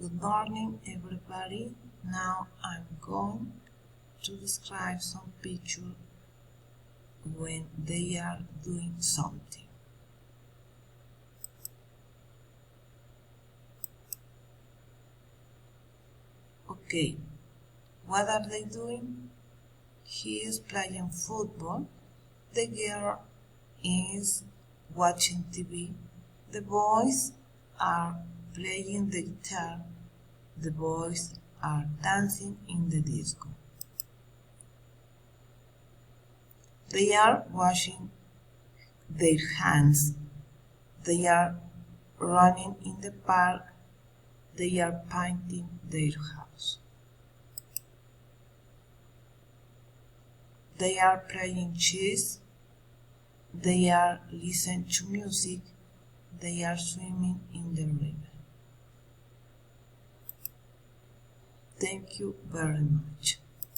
Good morning, everybody. Now I'm going to describe some pictures when they are doing something. Okay, what are they doing? He is playing football. The girl is watching TV. The boys are playing the guitar. The boys are dancing in the disco. They are washing their hands. They are running in the park. They are painting their house. They are playing chess. They are listening to music. They are swimming in the river. Thank you very much.